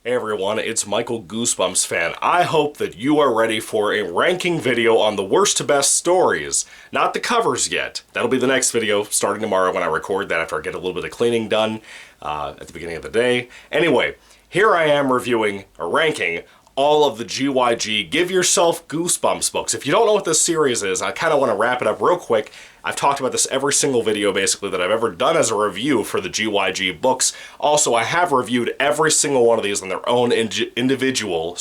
Hey everyone, it's Michael Goosebumps fan. I hope that you are ready for a ranking video on the worst to best stories. Not the covers yet. That'll be the next video starting tomorrow when I record that after I get a little bit of cleaning done at the beginning of the day. Anyway, here I am reviewing or ranking all of the GYG Give Yourself Goosebumps books. If you don't know what this series is, I kind of want to wrap it up real quick. I've talked about this every single video basically that I've ever done as a review for the GYG books. Also, I have reviewed every single one of these in their own individual,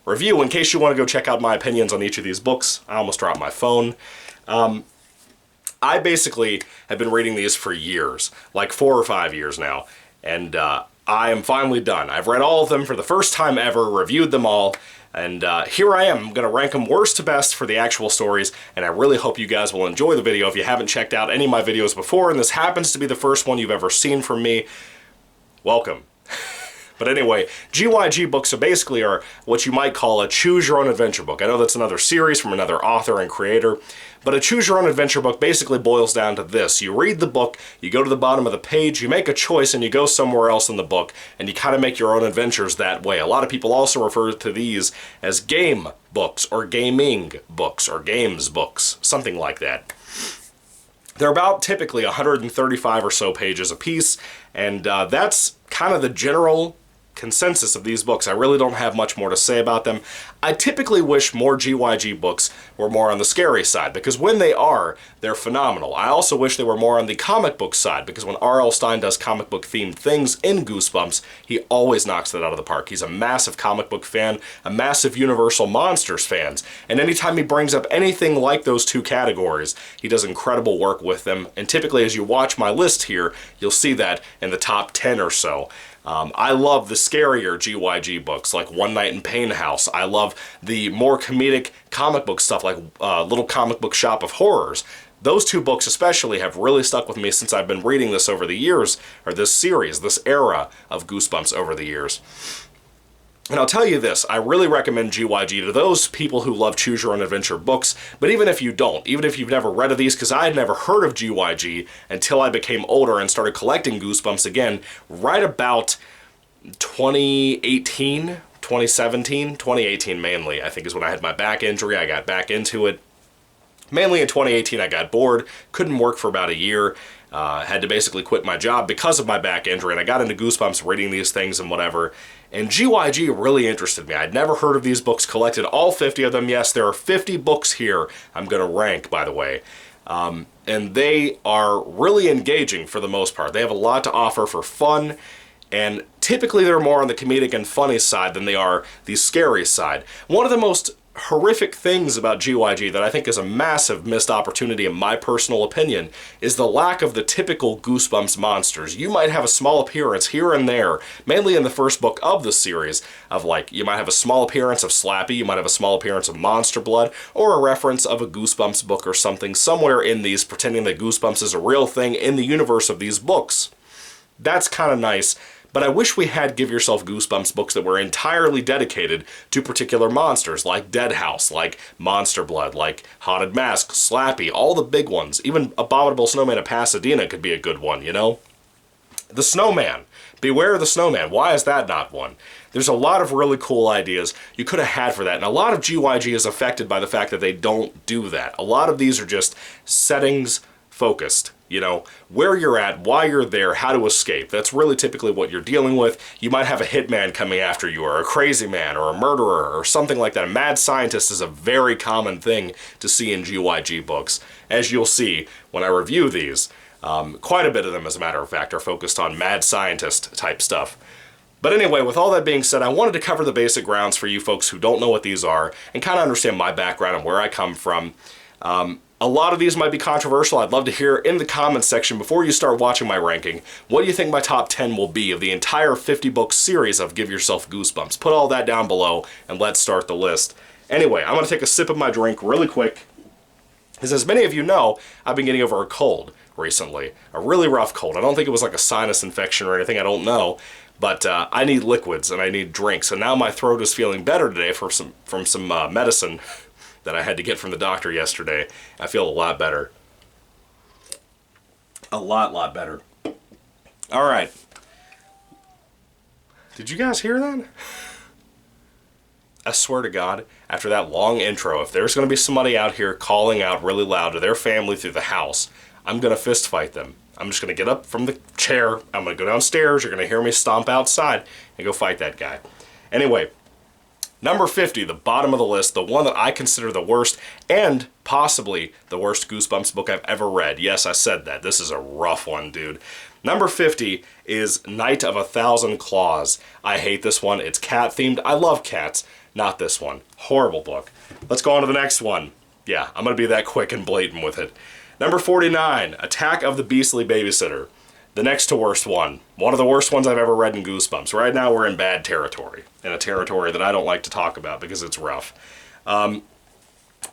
review in case you want to go check out my opinions on each of these books. I almost dropped my phone. I basically have been reading these for years, like 4 or 5 years now, and I am finally done. I've read all of them for the first time ever, reviewed them all, and here I am. I'm going to rank them worst to best for the actual stories, and I really hope you guys will enjoy the video. If you haven't checked out any of my videos before, and this happens to be the first one you've ever seen from me, welcome. But anyway, GYG books basically are what you might call a choose-your-own-adventure book. I know that's another series from another author and creator, but a choose-your-own-adventure book basically boils down to this. You read the book, you go to the bottom of the page, you make a choice, and you go somewhere else in the book, and you kind of make your own adventures that way. A lot of people also refer to these as game books, or gaming books, or games books, something like that. They're about typically 135 or so pages a piece, and that's kind of the general consensus of these books. I really don't have much more to say about them. I typically wish more GYG books were more on the scary side, because when they are, they're phenomenal. I also wish they were more on the comic book side, because when R.L. Stine does comic book themed things in Goosebumps, he always knocks it out of the park. He's a massive comic book fan, a massive Universal Monsters fan, and anytime he brings up anything like those two categories, he does incredible work with them, and typically as you watch my list here, you'll see that in the top 10 or so. I love the scarier GYG books like One Night in Pain House. I love the more comedic comic book stuff like Little Comic Book Shop of Horrors. Those two books especially have really stuck with me since I've been reading this over the years, or this series, this era of Goosebumps over the years. And I'll tell you this, I really recommend GYG to those people who love choose-your-own-adventure books, but even if you don't, even if you've never read of these, because I had never heard of GYG until I became older and started collecting Goosebumps again, right about 2018, 2017, 2018 mainly, I think is when I had my back injury. I got back into it. Mainly in 2018, I got bored, couldn't work for about a year, had to basically quit my job because of my back injury, and I got into Goosebumps reading these things and whatever, and GYG really interested me. I'd never heard of these books, collected all 50 of them. Yes, there are 50 books here I'm going to rank, by the way, and they are really engaging for the most part. They have a lot to offer for fun, and typically they're more on the comedic and funny side than they are the scary side. One of the most horrific things about GYG that I think is a massive missed opportunity in my personal opinion is the lack of the typical Goosebumps monsters. You might have a small appearance here and there, mainly in the first book of the series, of like, you might have a small appearance of Slappy, you might have a small appearance of Monster Blood, or a reference of a Goosebumps book or something somewhere in these, pretending that Goosebumps is a real thing in the universe of these books. That's kind of nice. But I wish we had Give Yourself Goosebumps books that were entirely dedicated to particular monsters, like Dead House, like Monster Blood, like Haunted Mask, Slappy, all the big ones. Even Abominable Snowman of Pasadena could be a good one, you know? The Snowman. Beware the Snowman. Why is that not one? There's a lot of really cool ideas you could have had for that, and a lot of GYG is affected by the fact that they don't do that. A lot of these are just settings focused. You know, where you're at, why you're there, how to escape. That's really typically what you're dealing with. You might have a hitman coming after you, or a crazy man, or a murderer, or something like that. A mad scientist is a very common thing to see in GYG books. As you'll see when I review these, quite a bit of them, as a matter of fact, are focused on mad scientist type stuff. But anyway, with all that being said, I wanted to cover the basic grounds for you folks who don't know what these are, and kind of understand my background and where I come from. A lot of these might be controversial. I'd love to hear in the comments section before you start watching my ranking, what do you think my top 10 will be of the entire 50-book series of Give Yourself Goosebumps? Put all that down below, and let's start the list. Anyway, I'm going to take a sip of my drink really quick, because as many of you know, I've been getting over a cold recently. A really rough cold. I don't think it was like a sinus infection or anything, I don't know. But I need liquids and I need drinks, and now my throat is feeling better today from some medicine that I had to get from the doctor yesterday. I feel a lot better. A lot better. All right. Did you guys hear that? I swear to God, after that long intro, if there's going to be somebody out here calling out really loud to their family through the house, I'm going to fist fight them. I'm just going to get up from the chair, I'm going to go downstairs, you're going to hear me stomp outside, and go fight that guy. Anyway, number 50, the bottom of the list, the one that I consider the worst, and possibly the worst Goosebumps book I've ever read. Yes, I said that. This is a rough one, dude. Number 50 is Night of a Thousand Claws. I hate this one. It's cat-themed. I love cats. Not this one. Horrible book. Let's go on to the next one. Yeah, I'm going to be that quick and blatant with it. Number 49, Attack of the Beastly Babysitter. The next to worst one. One of the worst ones I've ever read in Goosebumps. Right now we're in bad territory. In a territory that I don't like to talk about because it's rough.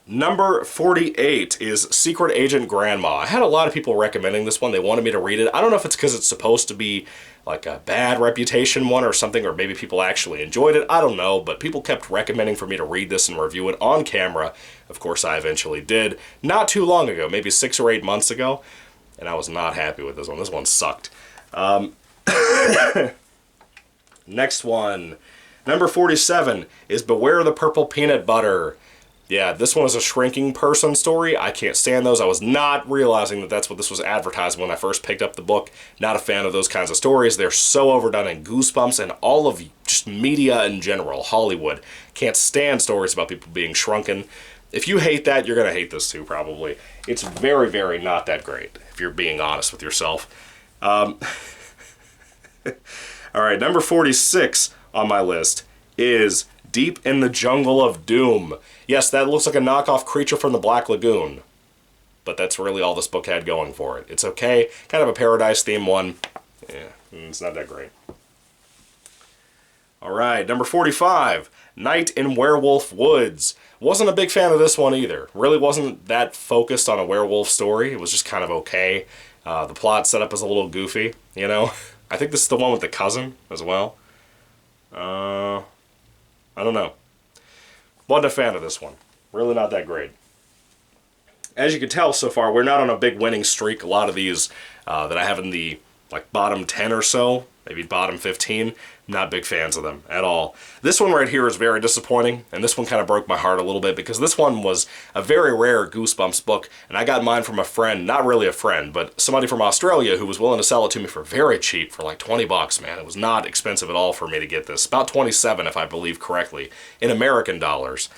Number 48 is Secret Agent Grandma. I had a lot of people recommending this one. They wanted me to read it. I don't know if it's because it's supposed to be like a bad reputation one or something, or maybe people actually enjoyed it. I don't know, but people kept recommending for me to read this and review it on camera. Of course, I eventually did. Not too long ago, maybe 6 or 8 months ago, and I was not happy with this one. This one sucked. Next one. Number 47 is Beware the Purple Peanut Butter. Yeah, this one is a shrinking person story. I can't stand those. I was not realizing that that's what this was advertising when I first picked up the book. Not a fan of those kinds of stories. They're so overdone in Goosebumps and all of just media in general, Hollywood. Can't stand stories about people being shrunken. If you hate that, you're going to hate this too, probably. It's very, very not that great, if you're being honest with yourself. All right, number 46 on my list is Deep in the Jungle of Doom. Yes, that looks like a knockoff Creature from the Black Lagoon, but that's really all this book had going for it. It's okay, kind of a Paradise theme one. Yeah, it's not that great. All right, number 45, Night in Werewolf Woods. Wasn't a big fan of this one either. Really wasn't that focused on a werewolf story. It was just kind of okay. The plot setup is a little goofy, you know. I think this is the one with the cousin as well. I don't know. Wasn't a fan of this one. Really not that great. As you can tell so far, we're not on a big winning streak. A lot of these that I have in the bottom 10 or so, maybe bottom 15, not big fans of them at all. This one right here is very disappointing, and this one kind of broke my heart a little bit because this one was a very rare Goosebumps book, and I got mine from a friend, not really a friend, but somebody from Australia who was willing to sell it to me for very cheap, for like 20 bucks, man. It was not expensive at all for me to get this. About 27, if I believe correctly, in American dollars.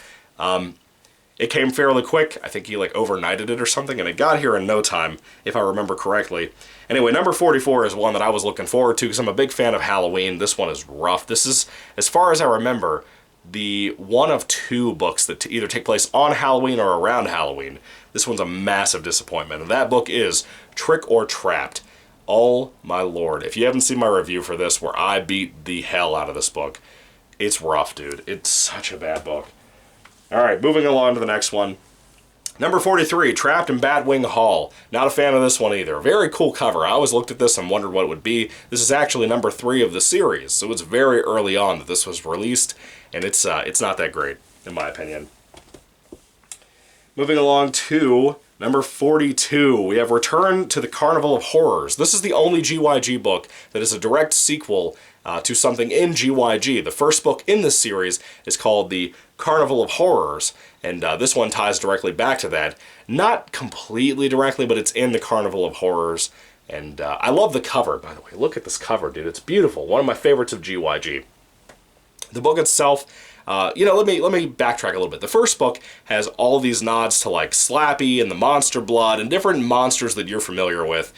It came fairly quick. I think he overnighted it or something, and it got here in no time, if I remember correctly. Anyway, number 44 is one that I was looking forward to because I'm a big fan of Halloween. This one is rough. This is, as far as I remember, the one of 2 books that either take place on Halloween or around Halloween. This one's a massive disappointment, and that book is Trick or Trapped. Oh my lord. If you haven't seen my review for this where I beat the hell out of this book, it's rough, dude. It's such a bad book. Alright, moving along to the next one. Number 43, Trapped in Batwing Hall. Not a fan of this one either. Very cool cover. I always looked at this and wondered what it would be. This is actually number 3 of the series, so it's very early on that this was released, and it's not that great, in my opinion. Moving along to number 42, we have Return to the Carnival of Horrors. This is the only GYG book that is a direct sequel to something in GYG. The first book in this series is called The Carnival of Horrors, and this one ties directly back to that. Not completely directly, but it's in The Carnival of Horrors, and I love the cover, by the way. Look at this cover, dude. It's beautiful. One of my favorites of GYG. The book itself, let me backtrack a little bit. The first book has all these nods to Slappy and the Monster Blood and different monsters that you're familiar with.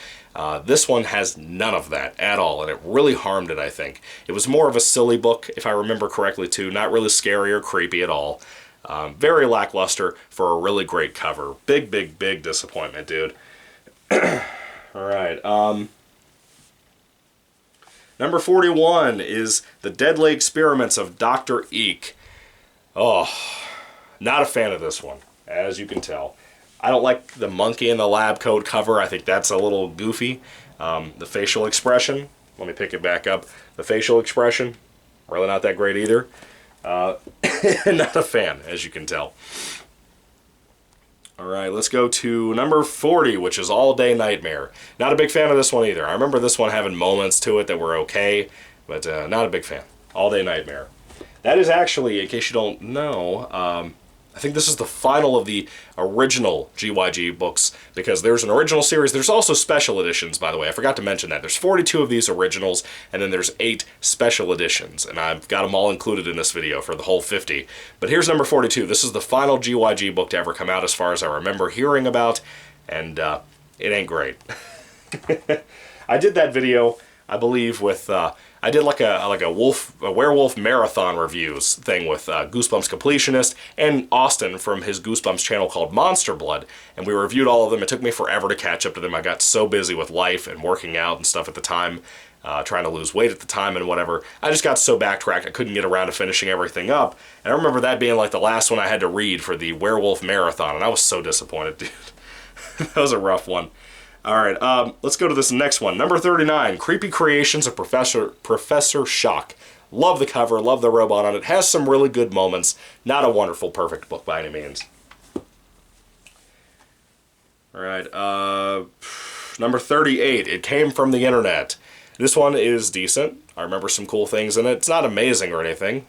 This one has none of that at all, and it really harmed it, I think. It was more of a silly book, if I remember correctly, too. Not really scary or creepy at all. Very lackluster for a really great cover. Big, big, big disappointment, dude. Alright, number 41 is The Deadly Experiments of Dr. Eek. Oh, not a fan of this one, as you can tell. I don't like the monkey in the lab coat cover. I think that's a little goofy. The facial expression, let me pick it back up. The facial expression, really not that great either. Not a fan, as you can tell. Alright, let's go to number 40, which is All Day Nightmare. Not a big fan of this one either. I remember this one having moments to it that were okay, but not a big fan. All Day Nightmare. That is actually, in case you don't know, I think this is the final of the original GYG books, because there's an original series. There's also special editions, by the way. I forgot to mention that. There's 42 of these originals, and then there's 8 special editions, and I've got them all included in this video for the whole 50. But here's number 42. This is the final GYG book to ever come out, as far as I remember hearing about, and it ain't great. I did that video, I believe, with I did like a werewolf marathon reviews thing with Goosebumps Completionist and Austin from his Goosebumps channel called Monster Blood, and we reviewed all of them. It took me forever to catch up to them. I got so busy with life and working out and stuff at the time, trying to lose weight at the time and whatever. I just got so backtracked I couldn't get around to finishing everything up. And I remember that being like the last one I had to read for the werewolf marathon, and I was so disappointed, dude. That was a rough one. Alright, let's go to this next one. Number 39, Creepy Creations of Professor Shock. Love the cover, love the robot on it. Has some really good moments. Not a wonderful, perfect book by any means. Alright, number 38, It Came from the Internet. This one is decent. I remember some cool things in it. It's not amazing or anything.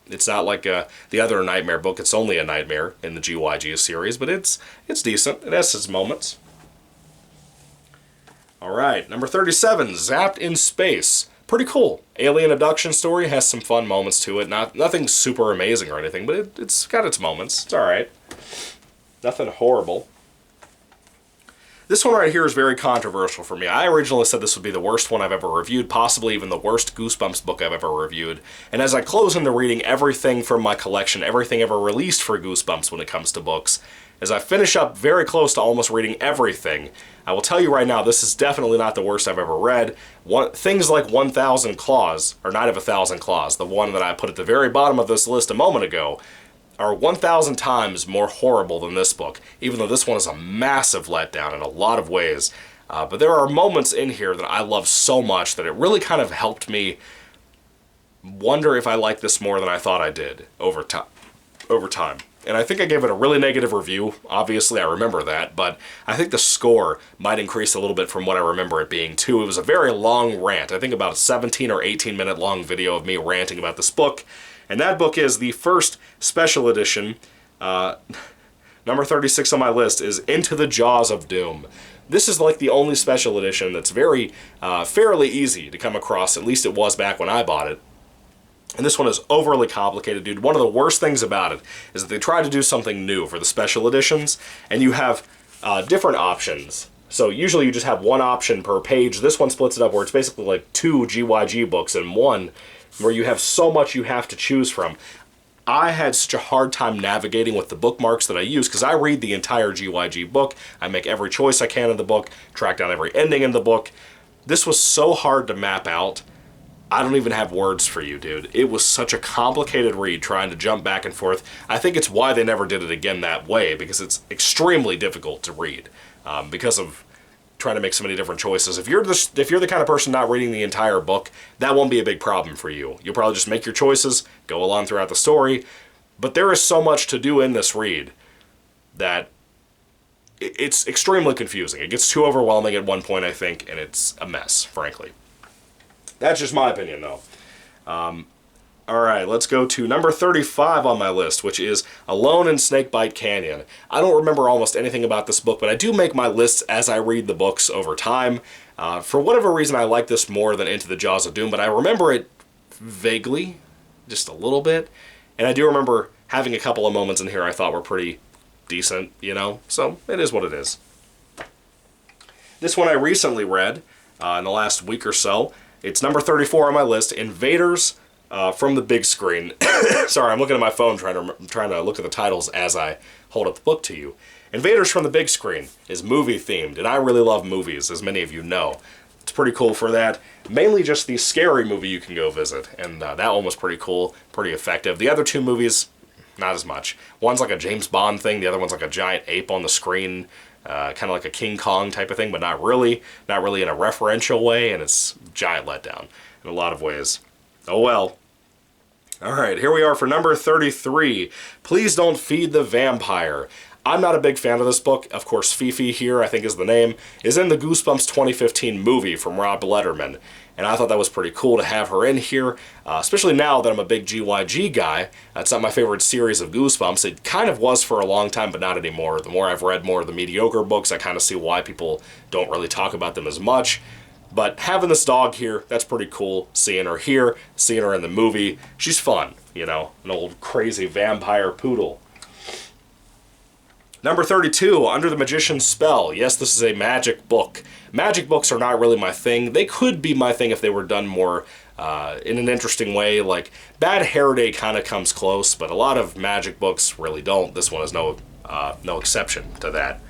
It's not like the other Nightmare book. It's only a Nightmare in the GYG series, but it's decent. It has its moments. Alright, number 37, Zapped in Space. Pretty cool. Alien abduction story, has some fun moments to it. Nothing super amazing or anything, but it's got its moments. It's alright. Nothing horrible. This one right here is very controversial for me. I originally said this would be the worst one I've ever reviewed, possibly even the worst Goosebumps book I've ever reviewed. And as I close into reading everything from my collection, everything ever released for Goosebumps when it comes to books, as I finish up very close to almost reading everything, I will tell you right now, this is definitely not the worst I've ever read. Things like 1,000 Claws, or Night of 1,000 Claws, the one that I put at the very bottom of this list a moment ago, are 1,000 times more horrible than this book, even though this one is a massive letdown in a lot of ways. But there are moments in here that I love so much that it really kind of helped me wonder if I like this more than I thought I did over time. And I think I gave it a really negative review. Obviously, I remember that, but I think the score might increase a little bit from what I remember it being, too. It was a very long rant. I think about a 17 or 18-minute long video of me ranting about this book. And that book is the first special edition. Number 36 on my list is Into the Jaws of Doom. This is like the only special edition that's very fairly easy to come across. At least it was back when I bought it. And this one is overly complicated, dude. One of the worst things about it is that they try to do something new for the special editions, and you have different options. So usually you just have one option per page. This one splits it up where it's basically like 2 GYG books in one, where you have so much you have to choose from. I had such a hard time navigating with the bookmarks that I use, because I read the entire GYG book. I make every choice I can in the book, track down every ending in the book. This was so hard to map out. I don't even have words for you, dude. It was such a complicated read trying to jump back and forth. I think it's why they never did it again that way, because it's extremely difficult to read because of trying to make so many different choices. If you're the kind of person not reading the entire book, that won't be a big problem for you. You'll probably just make your choices, go along throughout the story. But there is so much to do in this read that it's extremely confusing. It gets too overwhelming at one point, I think, and it's a mess, frankly. That's just my opinion, though. Alright, let's go to number 35 on my list, which is Alone in Snakebite Canyon. I don't remember almost anything about this book, but I do make my lists as I read the books over time. For whatever reason, I like this more than Into the Jaws of Doom, but I remember it vaguely, just a little bit. And I do remember having a couple of moments in here I thought were pretty decent, you know? So, it is what it is. This one I recently read in the last week or so. It's number 34 on my list, Invaders from the Big Screen. Sorry, I'm looking at my phone trying to look at the titles as I hold up the book to you. Invaders from the Big Screen is movie-themed, and I really love movies, as many of you know. It's pretty cool for that. Mainly just the Scary Movie you can go visit, and that one was pretty cool, pretty effective. The other two movies, not as much. One's like a James Bond thing, the other one's like a giant ape on the screen. Kind of like a King Kong type of thing, but not really in a referential way, and it's a giant letdown in a lot of ways. Oh well. All right, here we are for number 33. Please Don't Feed the Vampire. I'm not a big fan of this book. Of course, Fifi here, I think is the name, is in the Goosebumps 2015 movie from Rob Letterman. And I thought that was pretty cool to have her in here, especially now that I'm a big GYG guy. It's not my favorite series of Goosebumps. It kind of was for a long time, but not anymore. The more I've read more of the mediocre books, I kind of see why people don't really talk about them as much. But having this dog here, that's pretty cool. Seeing her here, seeing her in the movie, she's fun, you know, an old crazy vampire poodle. Number 32, Under the Magician's Spell. Yes, this is a magic book. Magic books are not really my thing. They could be my thing if they were done more in an interesting way. Like, Bad Hair Day kind of comes close, but a lot of magic books really don't. This one is no exception to that.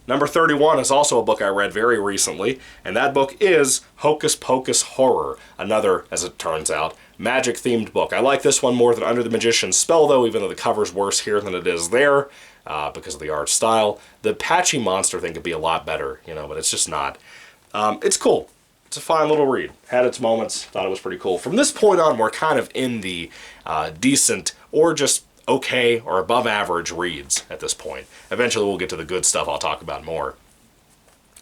Number 31 is also a book I read very recently, and that book is Hocus Pocus Horror, another, as it turns out, magic-themed book. I like this one more than Under the Magician's Spell, though, even though the cover's worse here than it is there, because of the art style. The patchy monster thing could be a lot better, you know, but it's just not. It's cool. It's a fine little read. Had its moments. Thought it was pretty cool. From this point on, we're kind of in the decent or just okay or above average reads at this point. Eventually we'll get to the good stuff I'll talk about more.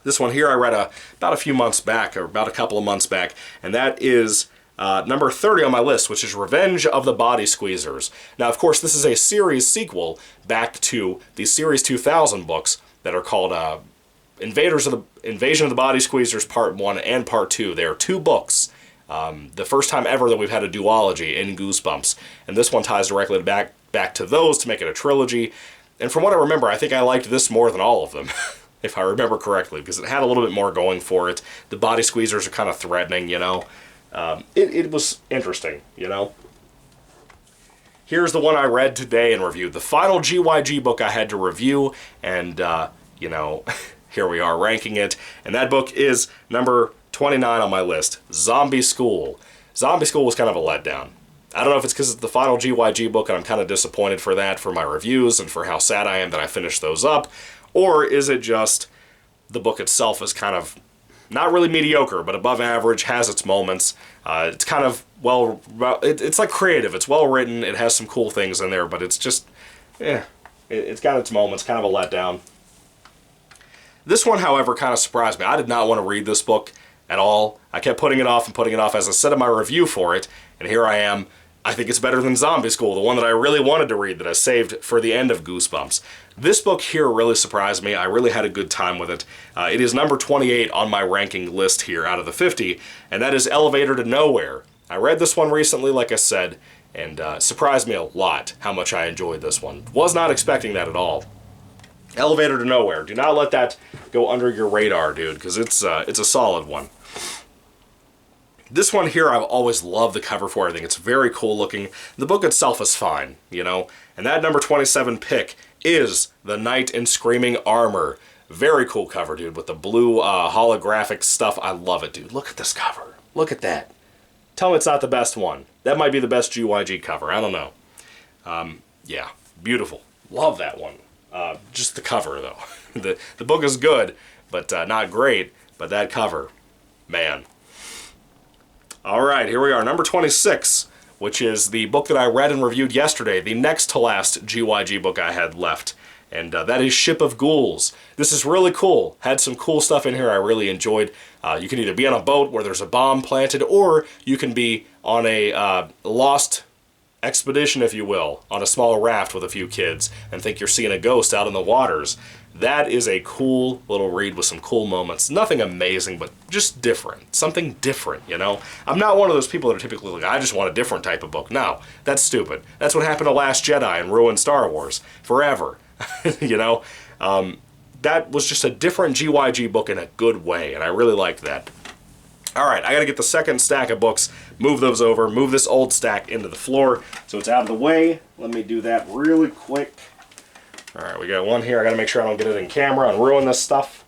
This one here I read about a few months back, or about a couple of months back, and that is number 30 on my list, which is Revenge of the Body Squeezers. Now, of course, this is a series sequel back to the Series 2000 books that are called Invasion of the Body Squeezers Part 1 and Part 2. They are two books. The first time ever that we've had a duology in Goosebumps, and this one ties directly back to those to make it a trilogy. And from what I remember, I think I liked this more than all of them, if I remember correctly, because it had a little bit more going for it. The body squeezers are kind of threatening, you know. It was interesting, you know. Here's the one I read today and reviewed, the final GYG book I had to review, and, you know, here we are ranking it. And that book is number 29 on my list, Zombie School. Zombie School was kind of a letdown. I don't know if it's because it's the final GYG book and I'm kind of disappointed for that, for my reviews and for how sad I am that I finished those up, or is it just the book itself is kind of not really mediocre, but above average, has its moments. It's kind of, well, it's like creative. It's well written. It has some cool things in there, but it's just, it's got its moments, kind of a letdown. This one, however, kind of surprised me. I did not want to read this book at all. I kept putting it off and putting it off as I said in my review for it, and here I am. I think it's better than Zombie School, the one that I really wanted to read that I saved for the end of Goosebumps. This book here really surprised me. I really had a good time with it. It is number 28 on my ranking list here out of the 50, and that is Elevator to Nowhere. I read this one recently, like I said, and surprised me a lot how much I enjoyed this one. Was not expecting that at all. Elevator to Nowhere. Do not let that go under your radar, dude, because it's a solid one. This one here I've always loved the cover for. I think it's very cool looking. The book itself is fine, you know. And that number 27 pick is The Knight in Screaming Armor. Very cool cover, dude, with the blue holographic stuff. I love it, dude. Look at this cover. Look at that. Tell me it's not the best one. That might be the best GYG cover. I don't know. Yeah, beautiful. Love that one. Just the cover, though. The book is good, but not great. But that cover, man. All right, here we are, number 26, which is the book that I read and reviewed yesterday, the next to last GYG book I had left, and that is Ship of Ghouls. This is really cool. Had some cool stuff in here I really enjoyed. You can either be on a boat where there's a bomb planted, or you can be on a lost expedition, if you will, on a small raft with a few kids, and think you're seeing a ghost out in the waters. That is a cool little read with some cool moments. Nothing amazing, but just different. Something different, you know? I'm not one of those people that are typically like, I just want a different type of book. No, that's stupid. That's what happened to Last Jedi and ruined Star Wars forever, you know? That was just a different GYG book in a good way, and I really liked that. All right, I gotta get the second stack of books, move those over, move this old stack into the floor so it's out of the way. Let me do that really quick. All right, we got one here. I gotta make sure I don't get it in camera and ruin this stuff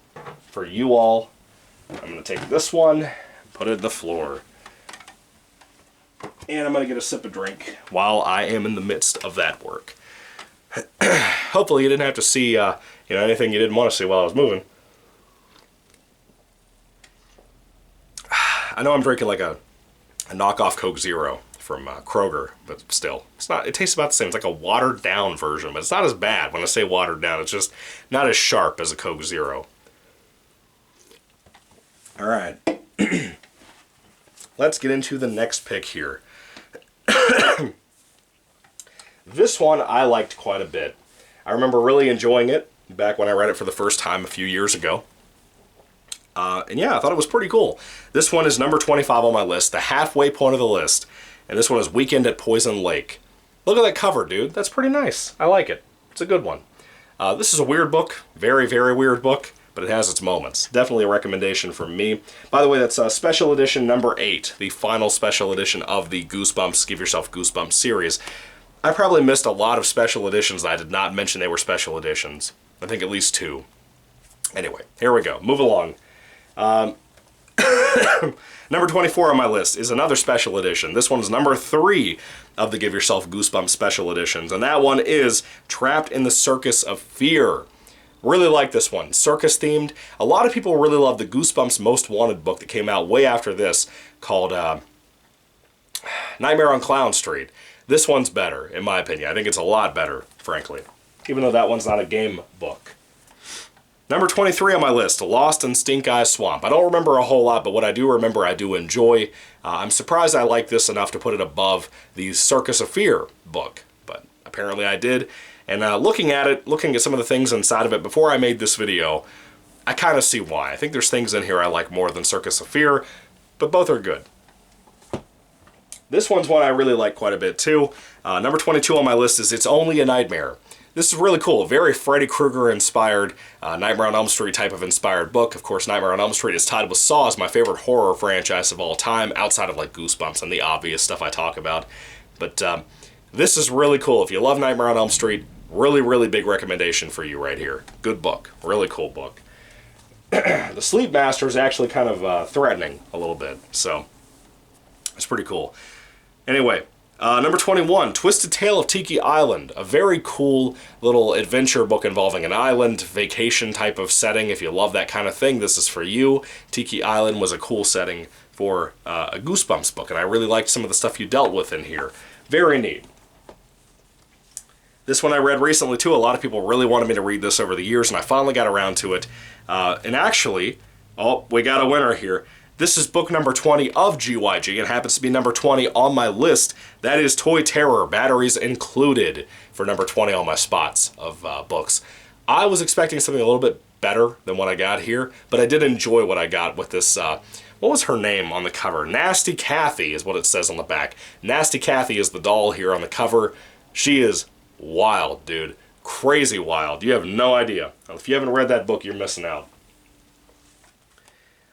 for you all. I'm gonna take this one, put it in the floor. And I'm gonna get a sip of drink while I am in the midst of that work. Hopefully you didn't have to see anything you didn't want to see while I was moving. I know I'm drinking like a a knockoff Coke Zero from Kroger, but still, it's not. It tastes about the same. It's like a watered down version, but it's not as bad. When I say watered down, it's just not as sharp as a Coke Zero. All right, let's get into the next pick here. This one I liked quite a bit. I remember really enjoying it back when I read it for the first time a few years ago. And yeah, I thought it was pretty cool. This one is number 25 on my list, the halfway point of the list. And this one is Weekend at Poison Lake. Look at that cover, dude. That's pretty nice. I like it. It's a good one. This is a weird book. Very, very weird book, but it has its moments. Definitely a recommendation from me. By the way, that's special edition number 8, the final special edition of the Goosebumps, Give Yourself Goosebumps series. I probably missed a lot of special editions that I did not mention they were special editions. I think at least 2. Anyway, here we go. Move along. Number 24 on my list is another special edition. This one's number 3 of the Give Yourself Goosebumps special editions, and that one is Trapped in the Circus of Fear. Really like this one. Circus themed. A lot of people really love the Goosebumps Most Wanted book that came out way after this called Nightmare on Clown Street. This one's better, in my opinion. I think it's a lot better, frankly, even though that one's not a game book. Number 23 on my list, Lost in Stink Eye Swamp. I don't remember a whole lot, but what I do remember I do enjoy. I'm surprised I like this enough to put it above the Circus of Fear book, but apparently I did. And looking at it, looking at some of the things inside of it before I made this video, I kind of see why. I think there's things in here I like more than Circus of Fear, but both are good. This one's one I really like quite a bit too. Number 22 on my list is It's Only a Nightmare. This is really cool. Very Freddy Krueger inspired, Nightmare on Elm Street type of inspired book. Of course, Nightmare on Elm Street is tied with Saw as my favorite horror franchise of all time, outside of like Goosebumps and the obvious stuff I talk about. But this is really cool. If you love Nightmare on Elm Street, really, really big recommendation for you right here. Good book. Really cool book. The Sleep Master is actually kind of threatening a little bit, so it's pretty cool. Anyway, number 21, Twisted Tale of Tiki Island. A very cool little adventure book involving an island, vacation type of setting. If you love that kind of thing, this is for you. Tiki Island was a cool setting for a Goosebumps book, and I really liked some of the stuff you dealt with in here. Very neat. This one I read recently too. A lot of people really wanted me to read this over the years, and I finally got around to it. And actually, oh, we got a winner here. This is book number 20 of GYG. It happens to be number 20 on my list. That is Toy Terror, batteries included, for number 20 on my spots of books. I was expecting something a little bit better than what I got here, but I did enjoy what I got with this. What was her name on the cover? Nasty Kathy is what it says on the back. Nasty Kathy is the doll here on the cover. She is wild, dude. Crazy wild. You have no idea. If you haven't read that book, you're missing out.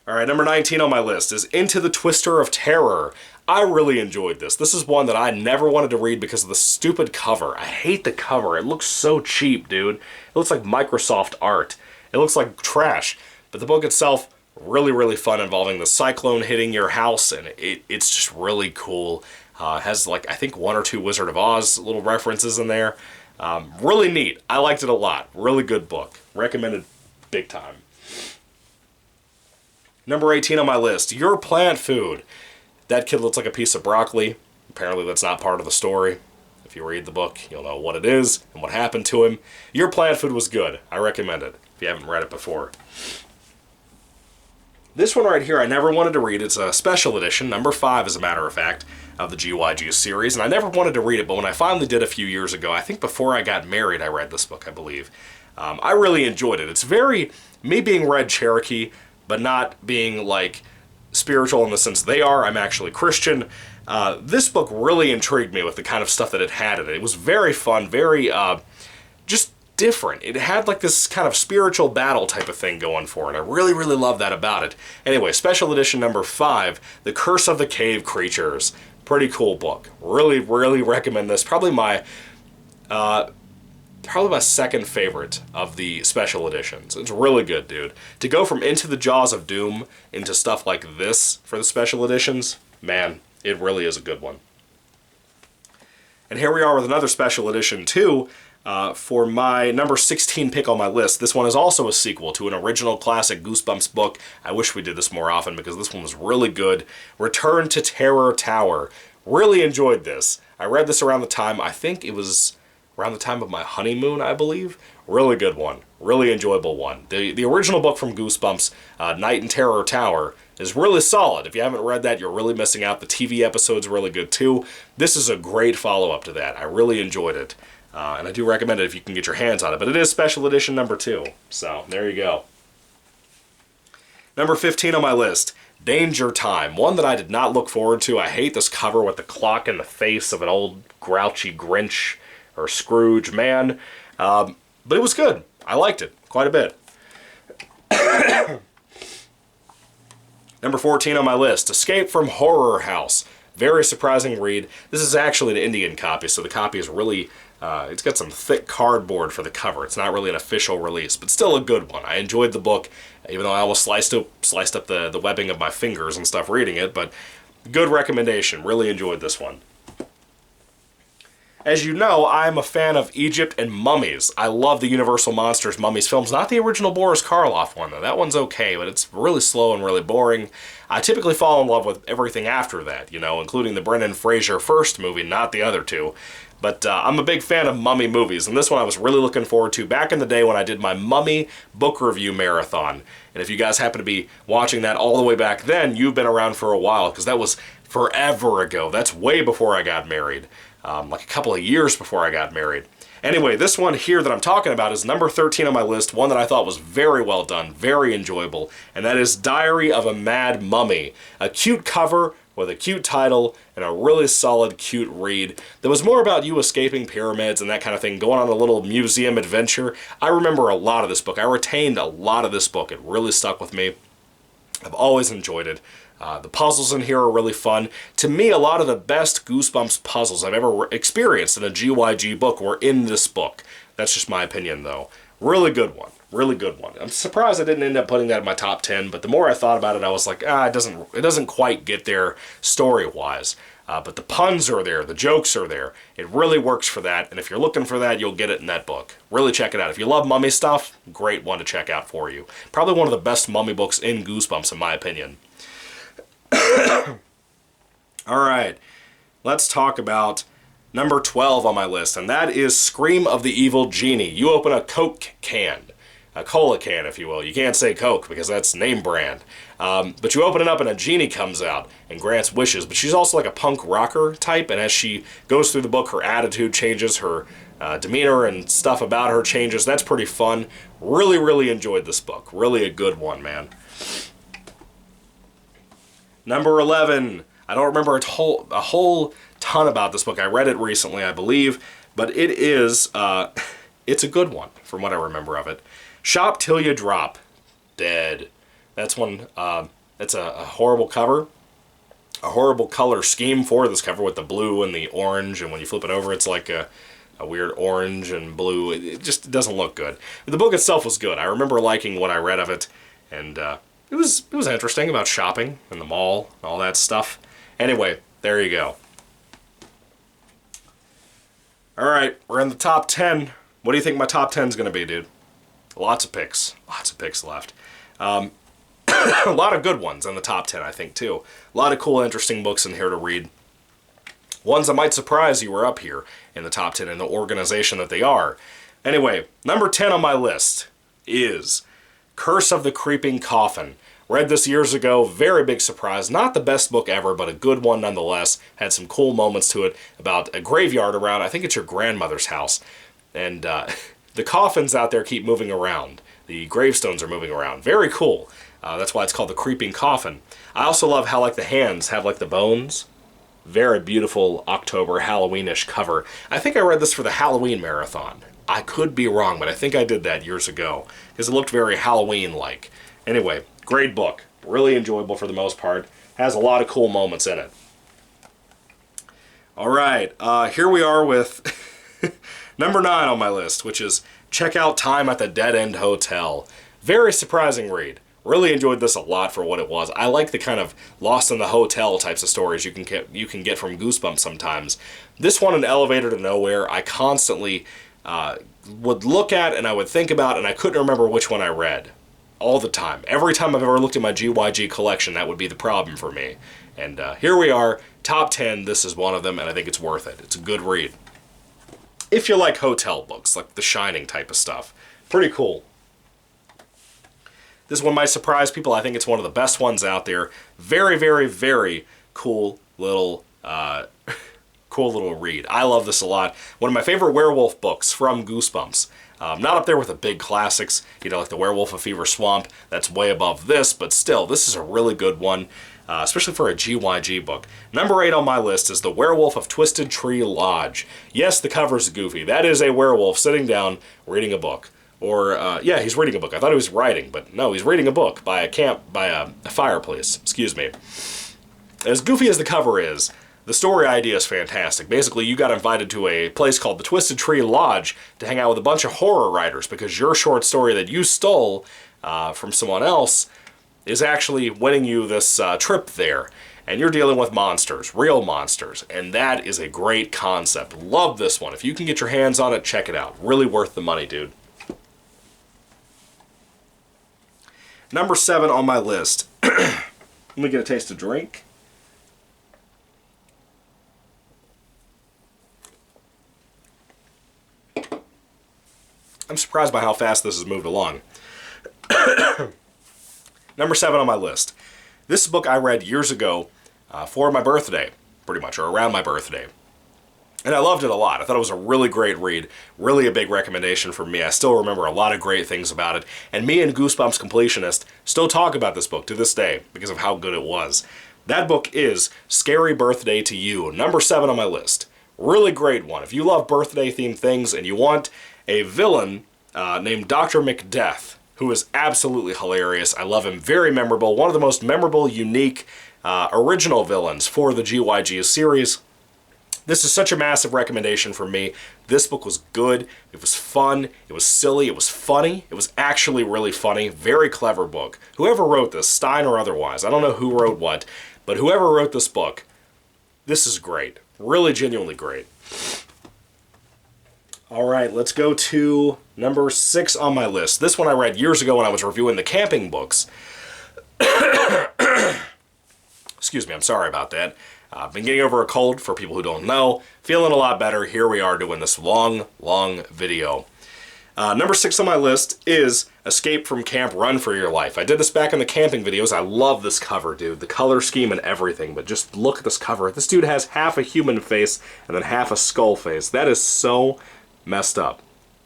Alright, number 19 on my list is Into the Twister of Terror. I really enjoyed this. This is one that I never wanted to read because of the stupid cover. I hate the cover. It looks so cheap, dude. It looks like Microsoft art. It looks like trash. But the book itself, really, really fun, involving the cyclone hitting your house, and it's just really cool. Has, like, I think 1 or 2 Wizard of Oz little references in there. Really neat. I liked it a lot. Really good book. Recommended big time. Number 18 on my list, Your Plant Food. That kid looks like a piece of broccoli. Apparently that's not part of the story. If you read the book, you'll know what it is and what happened to him. Your Plant Food was good. I recommend it if you haven't read it before. This one right here I never wanted to read. It's a special edition, number 5 as a matter of fact, of the GYG series. And I never wanted to read it, but when I finally did a few years ago, I think before I got married, I read this book, I believe. I really enjoyed it. It's very, me being Red Cherokee, but not being like spiritual in the sense they are. I'm actually Christian. This book really intrigued me with the kind of stuff that it had in it. It was very fun, very just different. It had like this kind of spiritual battle type of thing going for it. I really, really love that about it. Anyway, special edition number 5, The Curse of the Cave Creatures. Pretty cool book. Really, really recommend this. Probably my second favorite of the special editions. It's really good, dude. To go from Into the Jaws of Doom into stuff like this for the special editions, man, it really is a good one. And here we are with another special edition too. For my number 16 pick on my list, this one is also a sequel to an original classic Goosebumps book. I wish we did this more often because this one was really good. Return to Terror Tower. Really enjoyed this. I read this around the time, I think it was around the time of my honeymoon, I believe. Really good one. Really enjoyable one. The original book from Goosebumps, Night in Terror Tower, is really solid. If you haven't read that, you're really missing out. The TV episode's really good too. This is a great follow-up to that. I really enjoyed it. And I do recommend it if you can get your hands on it. But it is special edition number 2. So, there you go. Number 15 on my list, Danger Time. One that I did not look forward to. I hate this cover with the clock in the face of an old grouchy Grinch or Scrooge man. But it was good. I liked it quite a bit. Number 14 on my list, Escape from Horror House. Very surprising read. This is actually an Indian copy, so the copy is really... it's got some thick cardboard for the cover. It's not really an official release, but still a good one. I enjoyed the book, even though I almost sliced up the webbing of my fingers and stuff reading it, but good recommendation. Really enjoyed this one. As you know, I'm a fan of Egypt and mummies. I love the Universal Monsters Mummies films. Not the original Boris Karloff one, though. That one's okay, but it's really slow and really boring. I typically fall in love with everything after that, you know, including the Brendan Fraser first movie, not the other two. But I'm a big fan of mummy movies, and this one I was really looking forward to back in the day when I did my mummy book review marathon. And if you guys happen to be watching that all the way back then, you've been around for a while, because that was forever ago. That's way before I got married. Like a couple of years before I got married. Anyway, this one here that I'm talking about is number 13 on my list, one that I thought was very well done, very enjoyable, and that is Diary of a Mad Mummy. A cute cover with a cute title and a really solid, cute read that was more about you escaping pyramids and that kind of thing, going on a little museum adventure. I remember a lot of this book. I retained a lot of this book. It really stuck with me. I've always enjoyed it. The puzzles in here are really fun. To me, a lot of the best Goosebumps puzzles I've ever experienced in a GYG book were in this book. That's just my opinion, though. Really good one. Really good one. I'm surprised I didn't end up putting that in my top 10, but the more I thought about it, I was like, it doesn't quite get there story-wise. But the puns are there, the jokes are there. It really works for that, and if you're looking for that, you'll get it in that book. Really check it out. If you love mummy stuff, great one to check out for you. Probably one of the best mummy books in Goosebumps, in my opinion. Alright, let's talk about number 12 on my list, and that is Scream of the Evil Genie. You open a Coke can, a cola can, if you will. You can't say Coke because that's name brand. But you open it up and a genie comes out and grants wishes. But she's also like a punk rocker type, and as she goes through the book, her attitude changes, her demeanor and stuff about her changes. That's pretty fun. Really, really enjoyed this book. Really a good one, man. Number 11. I don't remember a whole ton about this book. I read it recently, I believe, but it is, it's a good one from what I remember of it. Shop Till You Drop. Dead. That's one, it's a horrible cover. A horrible color scheme for this cover with the blue and the orange, and when you flip it over, it's like a weird orange and blue. It just doesn't look good. But the book itself was good. I remember liking what I read of it, and it was interesting about shopping in the mall and all that stuff. Anyway, there you go. Alright, we're in the top 10. What do you think my top 10 is going to be, dude? Lots of picks. Lots of picks left. A lot of good ones in the top 10, I think, too. A lot of cool, interesting books in here to read. Ones that might surprise you are up here in the top 10 in the organization that they are. Anyway, number 10 on my list is Curse of the Creeping Coffin. Read this years ago, very big surprise. Not the best book ever, but a good one nonetheless. Had some cool moments to it about a graveyard around, I think it's your grandmother's house. And the coffins out there keep moving around. The gravestones are moving around. Very cool. That's why it's called the Creeping Coffin. I also love how like the hands have like the bones. Very beautiful October Halloweenish cover. I think I read this for the Halloween marathon. I could be wrong, but I think I did that years ago because it looked very Halloween-like. Anyway, great book. Really enjoyable for the most part. Has a lot of cool moments in it. Alright, here we are with number 9 on my list, which is Check Out Time at the Dead End Hotel. Very surprising read. Really enjoyed this a lot for what it was. I like the kind of Lost in the Hotel types of stories you can get from Goosebumps sometimes. This one, An Elevator to Nowhere, I constantly would look at and I would think about, and I couldn't remember which one I read. All the time. Every time I've ever looked at my GYG collection, that would be the problem for me. And here we are, top 10, this is one of them, and I think it's worth it. It's a good read. If you like hotel books, like The Shining type of stuff. Pretty cool. This one might surprise people. I think it's one of the best ones out there. Very, very, very cool little cool little read. I love this a lot. One of my favorite werewolf books from Goosebumps. Not up there with the big classics, you know, like The Werewolf of Fever Swamp. That's way above this, but still, this is a really good one, especially for a GYG book. Number 8 on my list is The Werewolf of Twisted Tree Lodge. Yes, the cover's goofy. That is a werewolf sitting down reading a book. Or, yeah, he's reading a book. I thought he was writing, but no, he's reading a book by a fireplace. Excuse me. As goofy as the cover is, the story idea is fantastic. Basically, you got invited to a place called the Twisted Tree Lodge to hang out with a bunch of horror writers because your short story that you stole from someone else is actually winning you this trip there. And you're dealing with monsters, real monsters, and that is a great concept. Love this one. If you can get your hands on it, check it out. Really worth the money, dude. Number 7 on my list. Let me get a taste of drink. I'm surprised by how fast this has moved along. Number 7 on my list. This is a book I read years ago for my birthday, pretty much, or around my birthday. And I loved it a lot. I thought it was a really great read, really a big recommendation for me. I still remember a lot of great things about it. And me and Goosebumps Completionist still talk about this book to this day because of how good it was. That book is Scary Birthday to You, number 7 on my list. Really great one. If you love birthday-themed things and you want a villain named Dr. McDeath, who is absolutely hilarious. I love him. Very memorable. One of the most memorable, unique, original villains for the GYG series. This is such a massive recommendation for me. This book was good. It was fun. It was silly. It was funny. It was actually really funny. Very clever book. Whoever wrote this, Stein or otherwise, I don't know who wrote what, but whoever wrote this book, this is great. Really genuinely great. All right, let's go to number 6 on my list. This one I read years ago when I was reviewing the camping books. Excuse me, I'm sorry about that. I've been getting over a cold, for people who don't know. Feeling a lot better. Here we are doing this long, long video. Number 6 on my list is Escape from Camp Run for Your Life. I did this back in the camping videos. I love this cover, dude. The color scheme and everything, but just look at this cover. This dude has half a human face and then half a skull face. That is so messed up.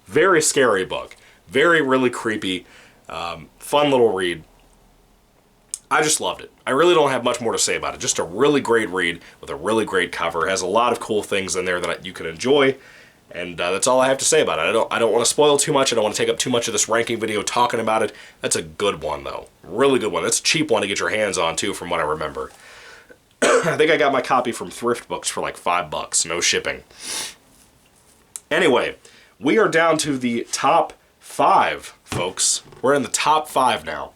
Very scary book. Very, really creepy. Fun little read. I just loved it. I really don't have much more to say about it. Just a really great read with a really great cover. It has a lot of cool things in there that you can enjoy. And that's all I have to say about it. I don't want to spoil too much. I don't want to take up too much of this ranking video talking about it. That's a good one, though. Really good one. That's a cheap one to get your hands on, too, from what I remember. I think I got my copy from Thrift Books for like $5. No shipping. Anyway, we are down to the top 5, folks. We're in the top 5 now.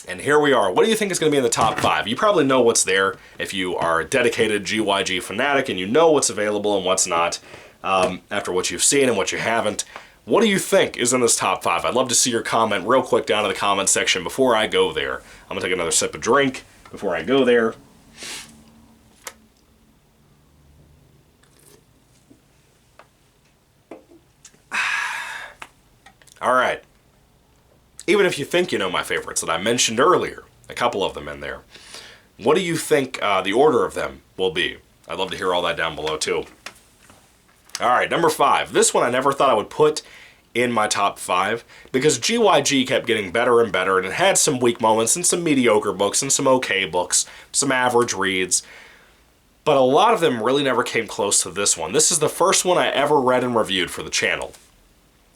And here we are. What do you think is going to be in the top 5? You probably know what's there if you are a dedicated GYG fanatic and you know what's available and what's not after what you've seen and what you haven't. What do you think is in this top 5? I'd love to see your comment real quick down in the comment section before I go there. I'm going to take another sip of drink before I go there. All right. Even if you think you know my favorites that I mentioned earlier, a couple of them in there, what do you think the order of them will be? I'd love to hear all that down below, too. All right, number 5. This one I never thought I would put in my top 5 because GYG kept getting better and better, and it had some weak moments and some mediocre books and some okay books, some average reads, but a lot of them really never came close to this one. This is the first one I ever read and reviewed for the channel.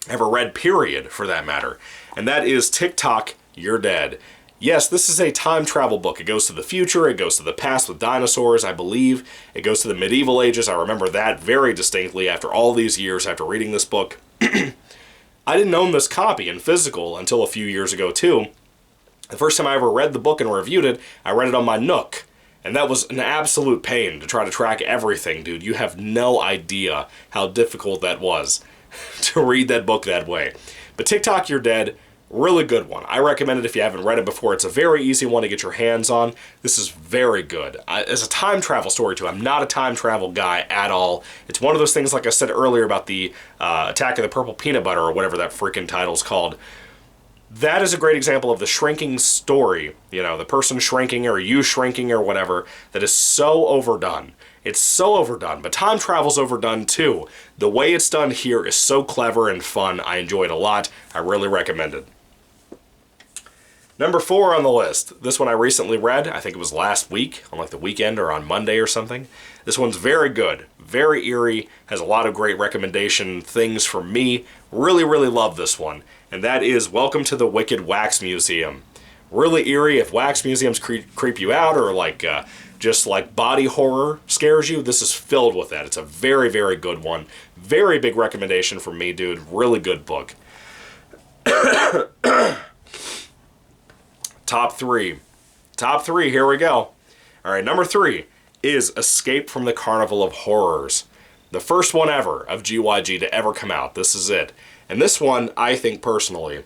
Ever read, period, for that matter. And that is TikTok, You're Dead. Yes, this is a time travel book. It goes to the future, it goes to the past with dinosaurs, I believe. It goes to the medieval ages. I remember that very distinctly after all these years after reading this book. I didn't own this copy in physical until a few years ago, too. The first time I ever read the book and reviewed it, I read it on my Nook. And that was an absolute pain to try to track everything, dude. You have no idea how difficult that was to read that book that way. But TikTok, You're Dead, really good one. I recommend it if you haven't read it before. It's a very easy one to get your hands on. This is very good. As a time travel story, too, I'm not a time travel guy at all. It's one of those things, like I said earlier, about the Attack of the Purple Peanut Butter, or whatever that freaking title's called. That is a great example of the shrinking story, you know, the person shrinking or you shrinking or whatever, that is so overdone. It's so overdone, but time travel's overdone too. The way it's done here is so clever and fun. I enjoy it a lot. I really recommend it. Number 4 on the list. This one I recently read. I think it was last week, on like the weekend or on Monday or something. This one's very good, very eerie, has a lot of great recommendation things for me. Really, really love this one. And that is Welcome to the Wicked Wax Museum. Really eerie. If wax museums creep you out, or like just like body horror scares you, this is filled with that. It's a very, very good one. Very big recommendation from me, dude. Really good book. Top 3. Top 3, here we go. Alright, number 3 is Escape from the Carnival of Horrors. The first one ever of GYG to ever come out. This is it. And this one, I think personally,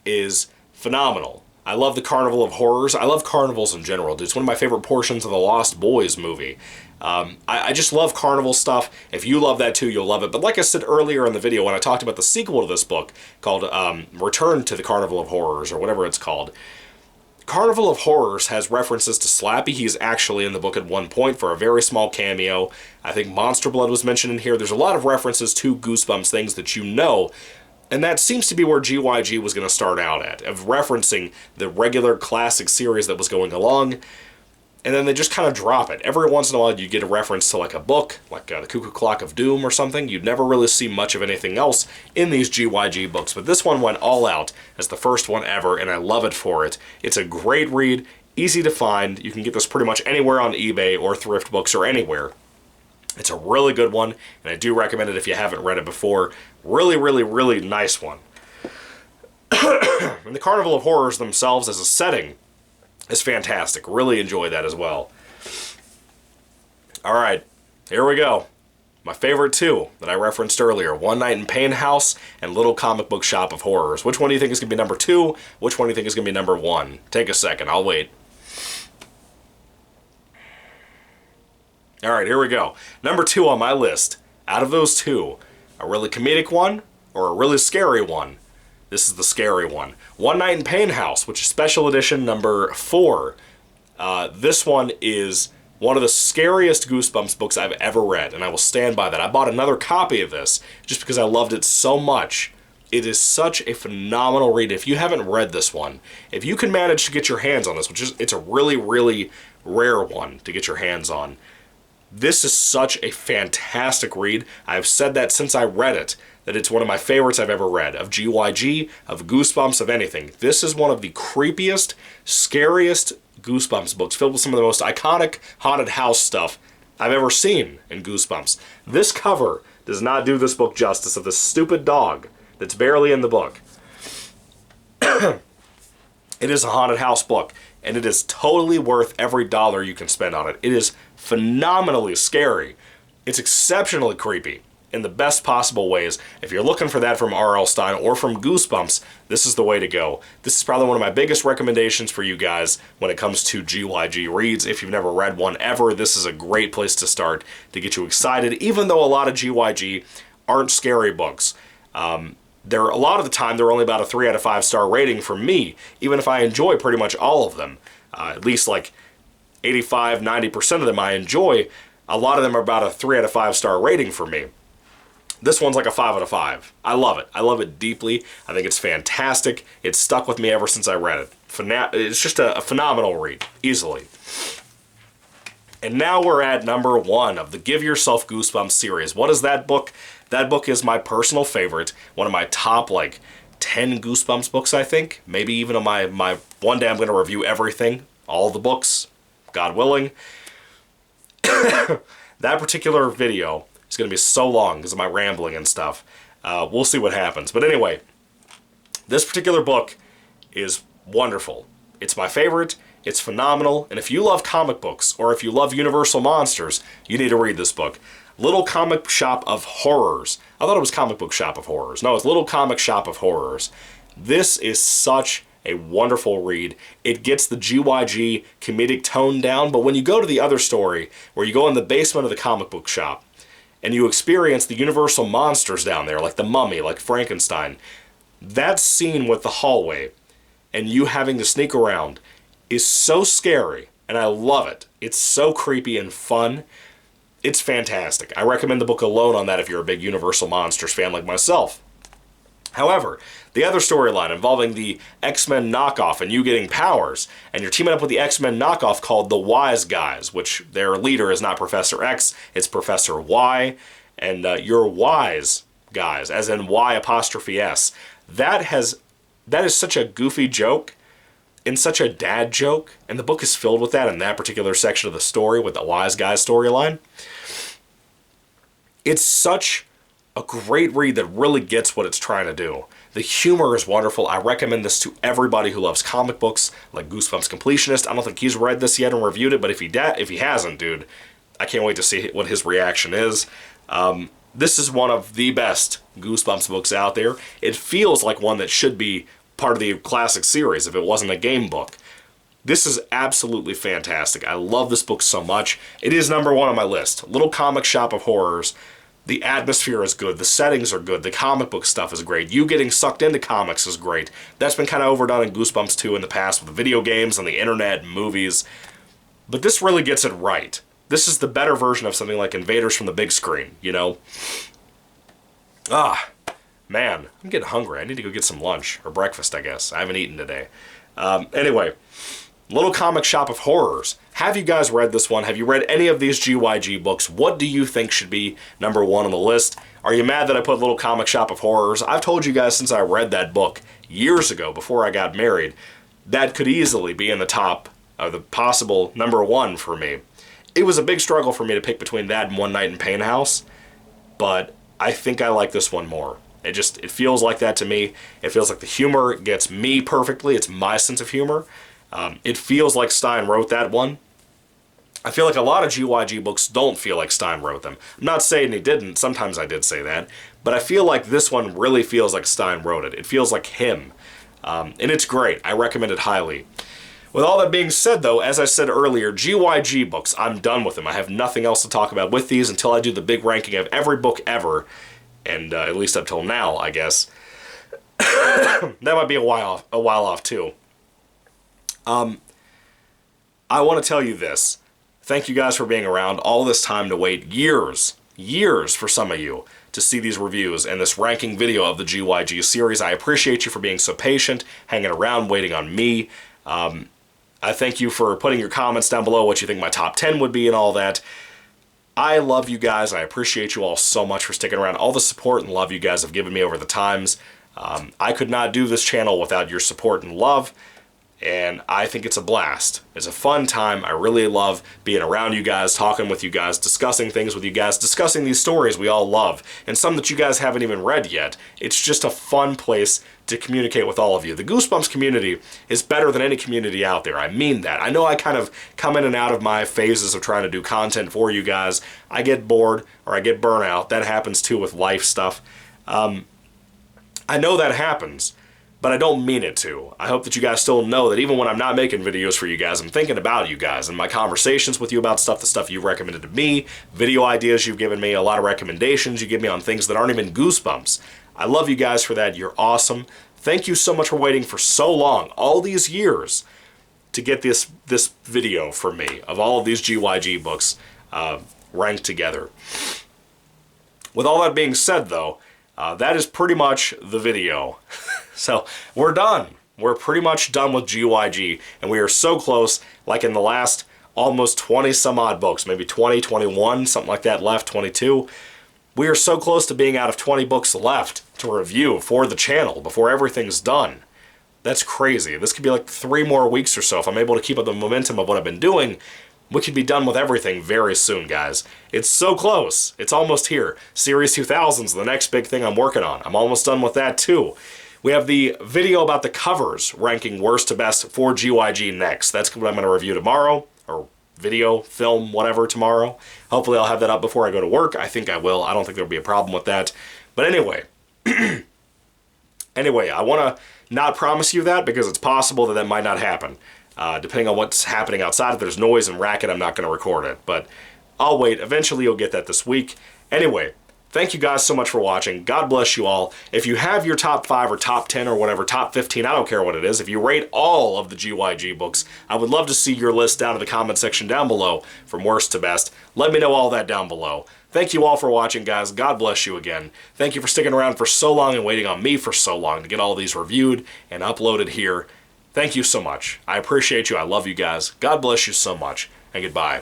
is phenomenal. I love the Carnival of Horrors. I love carnivals in general, dude. It's one of my favorite portions of the Lost Boys movie. I just love carnival stuff. If you love that too, you'll love it. But like I said earlier in the video when I talked about the sequel to this book called Return to the Carnival of Horrors, or whatever it's called, Carnival of Horrors has references to Slappy. He's actually in the book at one point for a very small cameo. I think Monster Blood was mentioned in here. There's a lot of references to Goosebumps things that you know. And that seems to be where GYG was going to start out at, of referencing the regular classic series that was going along. And then they just kind of drop it. Every once in a while you get a reference to like a book, like the Cuckoo Clock of Doom or something. You'd never really see much of anything else in these GYG books. But this one went all out as the first one ever, and I love it for it. It's a great read, easy to find. You can get this pretty much anywhere on eBay or thrift books or anywhere. It's a really good one, and I do recommend it if you haven't read it before. Really, really, really nice one. And the Carnival of Horrors themselves as a setting is fantastic. Really enjoy that as well. Alright, here we go. My favorite 2 that I referenced earlier, One Night in Pain House and Little Comic Book Shop of Horrors. Which one do you think is going to be number 2? Which one do you think is going to be number 1? Take a second, I'll wait. Alright, here we go. Number 2 on my list. Out of those 2, a really comedic one or a really scary one? This is the scary one. One Night in Pain House, which is special edition number 4. This one is one of the scariest Goosebumps books I've ever read, and I will stand by that. I bought another copy of this just because I loved it so much. It is such a phenomenal read. If you haven't read this one, if you can manage to get your hands on this, which is, it's a really, really rare one to get your hands on, this is such a fantastic read. I've said that since I read it, that it's one of my favorites I've ever read, of GYG, of Goosebumps, of anything. This is one of the creepiest, scariest Goosebumps books, filled with some of the most iconic haunted house stuff I've ever seen in Goosebumps. This cover does not do this book justice, of this stupid dog that's barely in the book. It is a haunted house book, and it is totally worth every dollar you can spend on it. It is phenomenally scary. It's exceptionally creepy in the best possible ways. If you're looking for that from R.L. Stine or from Goosebumps, this is the way to go. This is probably one of my biggest recommendations for you guys when it comes to GYG reads. If you've never read one ever, this is a great place to start to get you excited, even though a lot of GYG aren't scary books. A lot of the time, they're only about a 3 out of 5 star rating for me, even if I enjoy pretty much all of them. At least like 85, 90% of them I enjoy. A lot of them are about a 3 out of 5 star rating for me. This one's like a 5 out of 5. I love it. I love it deeply. I think it's fantastic. It's stuck with me ever since I read it. It's just a phenomenal read, easily. And now we're at number 1 of the Give Yourself Goosebumps series. What is that book? That book is my personal favorite. One of my top, like, 10 Goosebumps books, I think. Maybe even on my one day I'm going to review everything. All the books, God willing. That particular video is going to be so long because of my rambling and stuff. We'll see what happens. But anyway, this particular book is wonderful. It's my favorite. It's phenomenal, and if you love comic books, or if you love Universal Monsters, you need to read this book. Little Comic Shop of Horrors. I thought it was Comic Book Shop of Horrors. No, it's Little Comic Shop of Horrors. This is such a wonderful read. It gets the GYG comedic tone down, but when you go to the other story, where you go in the basement of the comic book shop, and you experience the Universal monsters down there, like the Mummy, like Frankenstein, that scene with the hallway, and you having to sneak around, is so scary, and I love it. It's so creepy and fun. It's fantastic. I recommend the book alone on that if you're a big Universal Monsters fan like myself. However, the other storyline involving the X-Men knockoff and you getting powers, and you're teaming up with the X-Men knockoff called the Wise Guys, which their leader is not Professor X, it's Professor Y, and you're Wise Guys, as in Y''S. That is such a goofy joke, and such a dad joke, and the book is filled with that in that particular section of the story with the Wise Guys storyline. It's such a great read that really gets what it's trying to do. The humor is wonderful. I recommend this to everybody who loves comic books, like Goosebumps Completionist. I don't think he's read this yet and reviewed it, but if he hasn't, dude, I can't wait to see what his reaction is. This is one of the best Goosebumps books out there. It feels like one that should be part of the classic series if it wasn't a game book. This is absolutely fantastic. I love this book so much. It is number one on my list. Little Comic Shop of Horrors. The atmosphere is good. The settings are good. The comic book stuff is great. You getting sucked into comics is great. That's been kind of overdone in Goosebumps 2 in the past with video games and the internet and movies. But this really gets it right. This is the better version of something like Invaders from the Big Screen, you know? Man, I'm getting hungry. I need to go get some lunch, or breakfast, I guess. I haven't eaten today. Anyway, Little Comic Shop of Horrors. Have you guys read this one? Have you read any of these GYG books? What do you think should be number one on the list? Are you mad that I put Little Comic Shop of Horrors? I've told you guys since I read that book years ago, before I got married, that could easily be in the top of the possible number one for me. It was a big struggle for me to pick between that and One Night in Pain House, but I think I like this one more. It feels like that to me. It feels like the humor gets me perfectly. It's my sense of humor. It feels like Stein wrote that one. I feel like a lot of GYG books don't feel like Stein wrote them. I'm not saying he didn't. Sometimes I did say that. But I feel like this one really feels like Stein wrote it. It feels like him. And it's great. I recommend it highly. With all that being said, though, as I said earlier, GYG books, I'm done with them. I have nothing else to talk about with these until I do the big ranking of every book ever. And at least up till now, I guess. That might be a while off, too. I want to tell you this. Thank you guys for being around all this time to wait years for some of you to see these reviews and this ranking video of the GYG series. I appreciate you for being so patient, hanging around, waiting on me. I thank you for putting your comments down below, what you think my top 10 would be and all that. I love you guys. I appreciate you all so much for sticking around. All the support and love you guys have given me over the times. I could not do this channel without your support and love. And I think it's a blast. It's a fun time. I really love being around you guys, talking with you guys, discussing things with you guys, discussing these stories we all love, and some that you guys haven't even read yet. It's just a fun place to communicate with all of you. The Goosebumps community is better than any community out there. I mean that. I know I kind of come in and out of my phases of trying to do content for you guys. I get bored, or I get burnout. That happens too with life stuff. I know that happens. But I don't mean it to. I hope that you guys still know that even when I'm not making videos for you guys, I'm thinking about you guys and my conversations with you about stuff, the stuff you've recommended to me, video ideas you've given me, a lot of recommendations you give me on things that aren't even Goosebumps. I love you guys for that. You're awesome. Thank you so much for waiting for so long, all these years, to get this video from me of all of these GYG books ranked together. With all that being said, though, that is pretty much the video. So, we're done. We're pretty much done with GYG, and we are so close, like in the last almost 20 some odd books, maybe 20, 21, something like that left, 22. We are so close to being out of 20 books left to review for the channel before everything's done. That's crazy. This could be like 3 more weeks or so. If I'm able to keep up the momentum of what I've been doing, we could be done with everything very soon, guys. It's so close. It's almost here. Series 2000's the next big thing I'm working on. I'm almost done with that, too. We have the video about the covers ranking worst to best for GYG next. That's what I'm going to review tomorrow, or video, film, whatever tomorrow. Hopefully I'll have that up before I go to work. I think I will. I don't think there'll be a problem with that. But anyway, I want to not promise you that because it's possible that that might not happen. Depending on what's happening outside, if there's noise and racket, I'm not going to record it. But I'll wait. Eventually you'll get that this week. Anyway, thank you guys so much for watching. God bless you all. If you have your top 5 or top 10 or whatever, top 15, I don't care what it is. If you rate all of the GYG books, I would love to see your list down in the comment section down below from worst to best. Let me know all that down below. Thank you all for watching, guys. God bless you again. Thank you for sticking around for so long and waiting on me for so long to get all these reviewed and uploaded here. Thank you so much. I appreciate you. I love you guys. God bless you so much. And goodbye.